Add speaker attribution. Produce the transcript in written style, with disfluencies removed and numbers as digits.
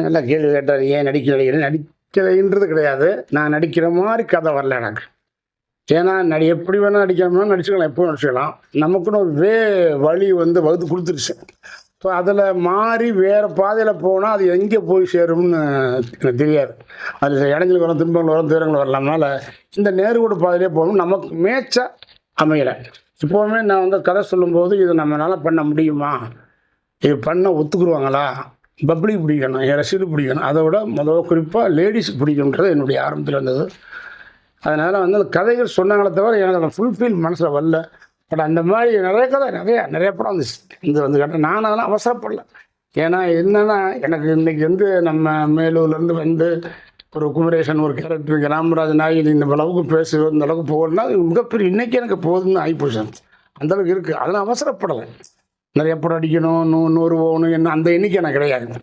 Speaker 1: நல்லா கேள்வி கேட்டார். ஏன் நடிக்கலைன்றது கிடையாது. நான் நடிக்கிற மாரி கதை வரல எனக்கு. ஏன்னா எப்படி வேணா நடிக்கணும்னா நடிச்சுக்கலாம், எப்பவும் நடிச்சுக்கலாம். நமக்குன்னு ஒரு வழி வந்து வகுத்து குடுத்துருச்சு. ஸோ அதில மாறி வேறு பாதையில போனா, அது எங்கே போய் சேரும்னு எனக்கு தெரியாது. அதில இடங்கள் வரும், துன்பங்கள் வரும், துயரங்கள் வரலாம்னால, இந்த நேர்கோட்டு பாதையிலே போகணும் நமக்கு மேட்சா அமையல. இப்பவுமே நான் வந்து கதை சொல்லும்போது, "இது நம்மனால பண்ண முடியுமா? இது பண்ண ஒத்துக்குருவாங்களா?" பப்ளிக் பிடிக்கணும், என் ரசிகர்களுக்கு பிடிக்கணும். அதை விட குறிப்பா லேடீஸுக்கு பிடிக்கும்ன்றது என்னுடைய ஆரம்பத்தில இருந்தது. அதனால வந்து அந்த கதைகள் சொன்னாங்களே தவிர, எனக்கு அந்த ஃபுல்ஃபில் மனசுல வரல. பட் அந்த மாரி நெறைய கதை நெறைய படம் வந்துச்சு. வந்து கேட்டா நான் அதெல்லாம் அவசரப்படல. ஏன்னா என்னன்னா, எனக்கு இன்னைக்கு வந்து நம்ம மேலூர்லேருந்து வந்து ஒரு குமரேசன் ஒரு கேரக்டர் ராமராஜன் ஆகி இந்த அளவுக்கு பேசுவோம், இந்த அளவுக்கு போகணும்னா, அது மிகப்பெரிய இன்னைக்கு எனக்கு போதும்னு ஆகிப்போச்சு. அந்த அளவுக்கு இருக்கு. அதெல்லாம் அவசரப்படலை. நெறைய படம் அடிக்கணும், 100 போகணும், என்ன அந்த எண்ணிக்கை எனக்கு கிடையாது.